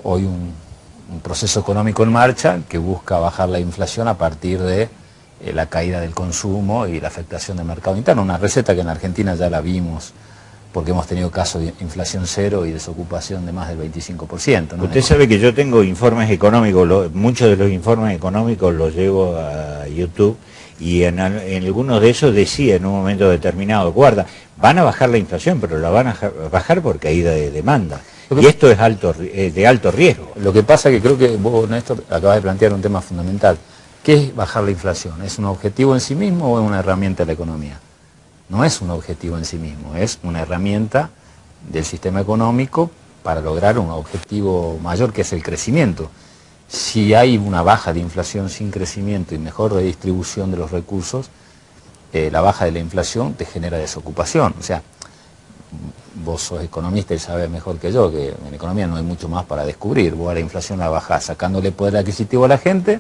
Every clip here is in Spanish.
hoy un proceso económico en marcha que busca bajar la inflación a partir de la caída del consumo y la afectación del mercado interno. Una receta que en Argentina ya la vimos porque hemos tenido casos de inflación cero y desocupación de más del 25%, ¿no? Usted sabe que yo tengo informes económicos, muchos de los informes económicos los llevo a YouTube y en algunos de esos decía en un momento determinado, guarda, van a bajar la inflación, pero la van a bajar por caída de demanda. Y esto es de alto riesgo. Lo que pasa es que creo que vos, Néstor, acabas de plantear un tema fundamental. ¿Qué es bajar la inflación? ¿Es un objetivo en sí mismo o es una herramienta de la economía? No es un objetivo en sí mismo, es una herramienta del sistema económico para lograr un objetivo mayor que es el crecimiento. Si hay una baja de inflación sin crecimiento y mejor redistribución de los recursos, la baja de la inflación te genera desocupación. O sea, vos sos economista y sabés mejor que yo que en economía no hay mucho más para descubrir. Vos a la inflación la bajás sacándole poder adquisitivo a la gente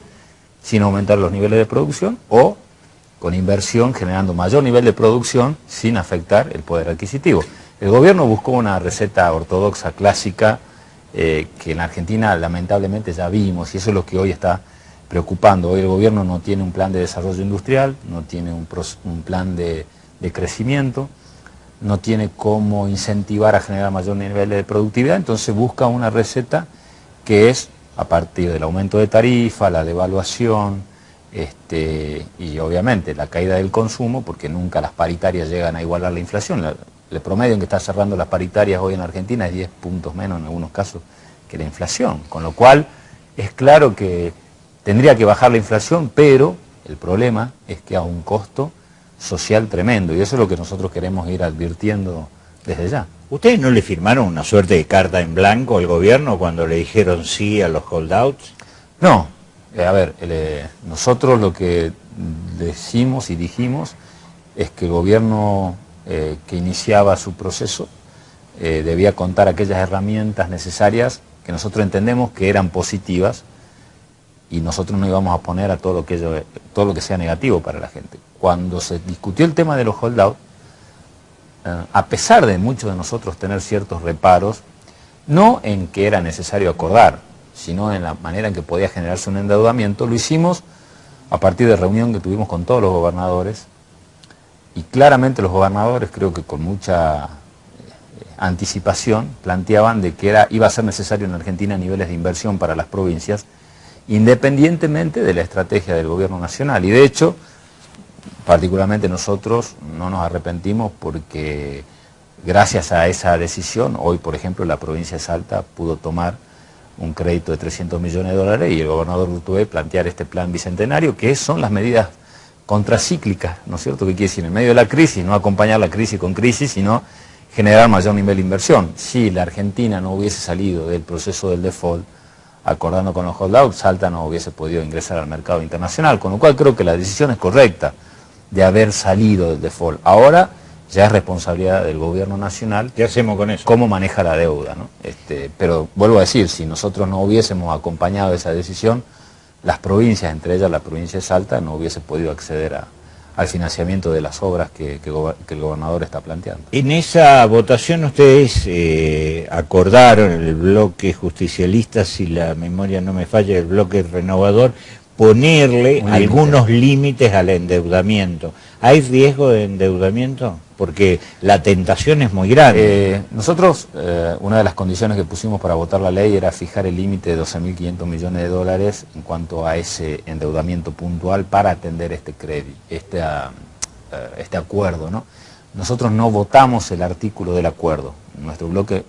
sin aumentar los niveles de producción o con inversión generando mayor nivel de producción sin afectar el poder adquisitivo. El gobierno buscó una receta ortodoxa clásica que en la Argentina lamentablemente ya vimos y eso es lo que hoy está preocupando. Hoy el gobierno no tiene un plan de desarrollo industrial, no tiene un plan de crecimiento, no tiene cómo incentivar a generar mayor nivel de productividad, entonces busca una receta que es a partir del aumento de tarifa, la devaluación, y obviamente la caída del consumo, porque nunca las paritarias llegan a igualar la inflación. El promedio en que está cerrando las paritarias hoy en Argentina es 10 puntos menos en algunos casos que la inflación, con lo cual es claro que tendría que bajar la inflación, pero el problema es que a un costo social tremendo, y eso es lo que nosotros queremos ir advirtiendo desde ya. ¿Ustedes no le firmaron una suerte de carta en blanco al gobierno cuando le dijeron sí a los holdouts? No. A ver, nosotros lo que decimos y dijimos es que el gobierno que iniciaba su proceso debía contar aquellas herramientas necesarias que nosotros entendemos que eran positivas y nosotros no íbamos a poner a todo lo que sea negativo para la gente. Cuando se discutió el tema de los holdouts, a pesar de muchos de nosotros tener ciertos reparos, no en que era necesario acordar, sino en la manera en que podía generarse un endeudamiento, lo hicimos a partir de reunión que tuvimos con todos los gobernadores, y claramente los gobernadores, creo que con mucha anticipación, planteaban de que iba a ser necesario en Argentina niveles de inversión para las provincias, independientemente de la estrategia del gobierno nacional. Y de hecho, particularmente nosotros no nos arrepentimos porque gracias a esa decisión, hoy por ejemplo la provincia de Salta pudo tomar un crédito de 300 millones de dólares y el gobernador Urtubey plantear este plan bicentenario, que son las medidas contracíclicas, ¿no es cierto? Que quiere decir, en medio de la crisis, no acompañar la crisis con crisis, sino generar mayor nivel de inversión. Si la Argentina no hubiese salido del proceso del default, acordando con los holdouts, Salta no hubiese podido ingresar al mercado internacional, con lo cual creo que la decisión es correcta de haber salido del default. Ahora ya es responsabilidad del gobierno nacional. ¿Qué hacemos con eso? Cómo maneja la deuda, ¿no? Pero vuelvo a decir, si nosotros no hubiésemos acompañado esa decisión, las provincias, entre ellas la provincia de Salta, no hubiese podido acceder al financiamiento de las obras que el gobernador está planteando. En esa votación ustedes acordaron, el bloque justicialista, si la memoria no me falla, el bloque renovador, ponerle algunos límites al endeudamiento. ¿Hay riesgo de endeudamiento? Porque la tentación es muy grande. Nosotros, una de las condiciones que pusimos para votar la ley era fijar el límite de 12.500 millones de dólares en cuanto a ese endeudamiento puntual para atender este acuerdo, ¿no? Nosotros no votamos el artículo del acuerdo. Nuestro bloque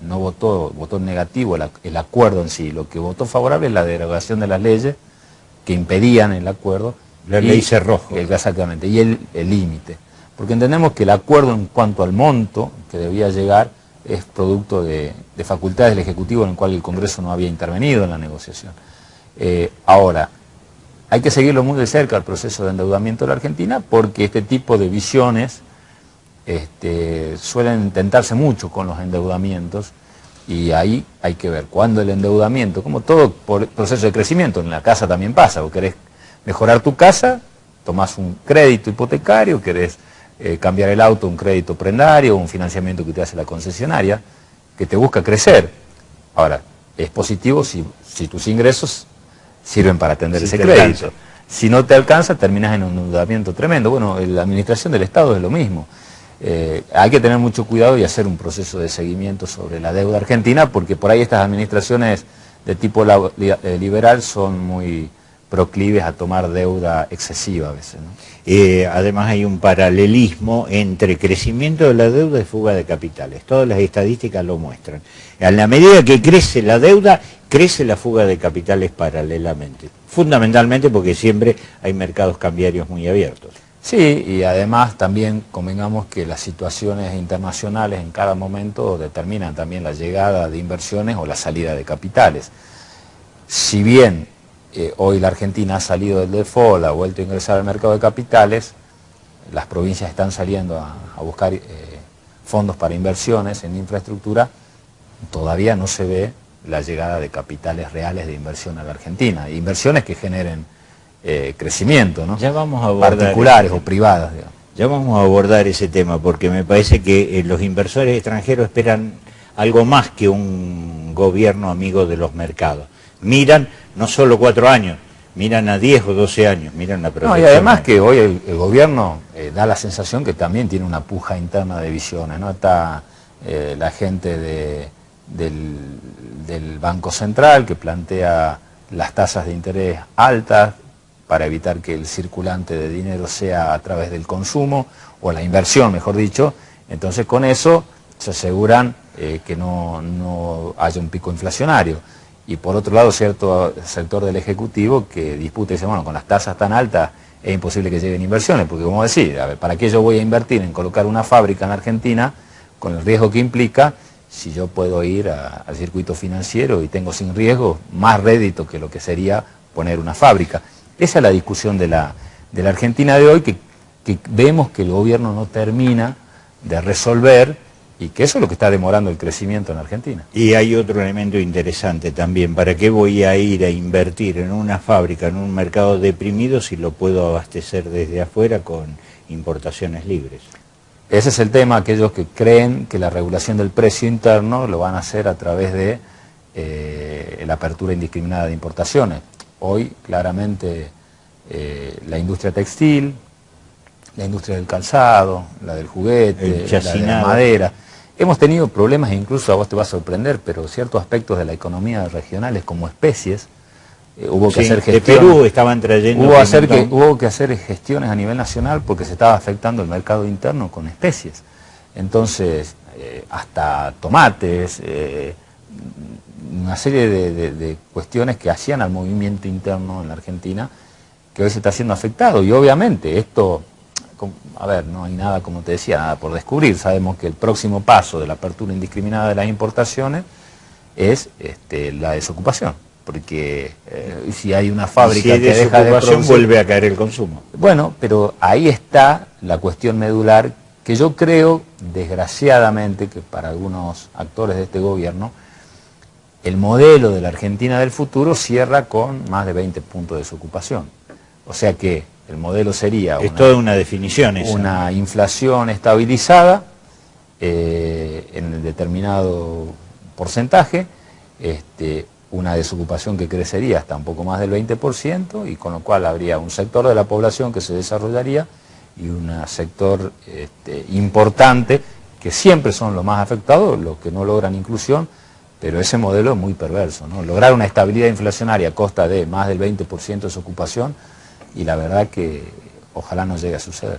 no votó negativo el acuerdo en sí. Lo que votó favorable es la derogación de las leyes que impedían el acuerdo. La ley Cerrojo. Exactamente, y el límite. Porque entendemos que el acuerdo en cuanto al monto que debía llegar es producto de facultades del Ejecutivo en el cual el Congreso no había intervenido en la negociación. Ahora, hay que seguirlo muy de cerca el proceso de endeudamiento de la Argentina porque este tipo de visiones suelen intentarse mucho con los endeudamientos y ahí hay que ver cuándo el endeudamiento, como todo proceso de crecimiento, en la casa también pasa, vos querés mejorar tu casa, tomás un crédito hipotecario, querés cambiar el auto, un crédito prendario, un financiamiento que te hace la concesionaria, que te busca crecer. Ahora, es positivo si tus ingresos sirven para atender ese te crédito. alcanza. Si no te alcanza, terminas en un endeudamiento tremendo. Bueno, la administración del Estado es lo mismo. Hay que tener mucho cuidado y hacer un proceso de seguimiento sobre la deuda argentina, porque por ahí estas administraciones de tipo liberal son muy proclives a tomar deuda excesiva a veces, ¿no? Además hay un paralelismo entre crecimiento de la deuda y fuga de capitales. Todas las estadísticas lo muestran. A la medida que crece la deuda, crece la fuga de capitales paralelamente. Fundamentalmente porque siempre hay mercados cambiarios muy abiertos. Sí, y además también convengamos que las situaciones internacionales en cada momento determinan también la llegada de inversiones o la salida de capitales. Si bien hoy la Argentina ha salido del default, ha vuelto a ingresar al mercado de capitales, las provincias están saliendo a buscar fondos para inversiones en infraestructura, todavía no se ve la llegada de capitales reales de inversión a la Argentina, inversiones que generen crecimiento, ¿no? Ya vamos a abordar particulares o privadas, digamos. Ya vamos a abordar ese tema porque me parece que los inversores extranjeros esperan algo más que un gobierno amigo de los mercados. Miran no solo 4 años, miran a 10 o 12 años, miran la proyección. No, y además que hoy el gobierno da la sensación que también tiene una puja interna de visiones, ¿no? Está la gente del Banco Central que plantea las tasas de interés altas para evitar que el circulante de dinero sea a través del consumo, o la inversión, mejor dicho. Entonces con eso se aseguran que no haya un pico inflacionario. Y por otro lado, cierto sector del Ejecutivo que disputa y dice, bueno, con las tasas tan altas es imposible que lleguen inversiones, porque como decir, a ver, ¿para qué yo voy a invertir en colocar una fábrica en Argentina con el riesgo que implica si yo puedo ir al circuito financiero y tengo sin riesgo más rédito que lo que sería poner una fábrica? Esa es la discusión de la Argentina de hoy, que vemos que el gobierno no termina de resolver, y que eso es lo que está demorando el crecimiento en Argentina. Y hay otro elemento interesante también. ¿Para qué voy a ir a invertir en una fábrica, en un mercado deprimido, si lo puedo abastecer desde afuera con importaciones libres? Ese es el tema, aquellos que creen que la regulación del precio interno lo van a hacer a través de la apertura indiscriminada de importaciones. Hoy, claramente, la industria textil, la industria del calzado, la del juguete, la de la madera. Hemos tenido problemas, incluso a vos te va a sorprender, pero ciertos aspectos de la economía regionales como especies, hubo que hacer gestiones. De Perú estaban trayendo. Hubo que hacer gestiones a nivel nacional porque se estaba afectando el mercado interno con especies. Entonces, hasta tomates, una serie de cuestiones que hacían al movimiento interno en la Argentina, que hoy se está siendo afectado. Y obviamente esto, a ver, no hay nada, como te decía, nada por descubrir. Sabemos que el próximo paso de la apertura indiscriminada de las importaciones es la desocupación, porque si hay una fábrica que deja de producir, vuelve a caer el consumo. Bueno, pero ahí está la cuestión medular, que yo creo, desgraciadamente, que para algunos actores de este gobierno, el modelo de la Argentina del futuro cierra con más de 20 puntos de desocupación. O sea que el modelo sería toda una definición esa. Una inflación estabilizada en determinado porcentaje, una desocupación que crecería hasta un poco más del 20%, y con lo cual habría un sector de la población que se desarrollaría y un sector importante, que siempre son los más afectados, los que no logran inclusión, pero ese modelo es muy perverso, ¿no? Lograr una estabilidad inflacionaria a costa de más del 20% de desocupación, y la verdad que ojalá no llegue a suceder.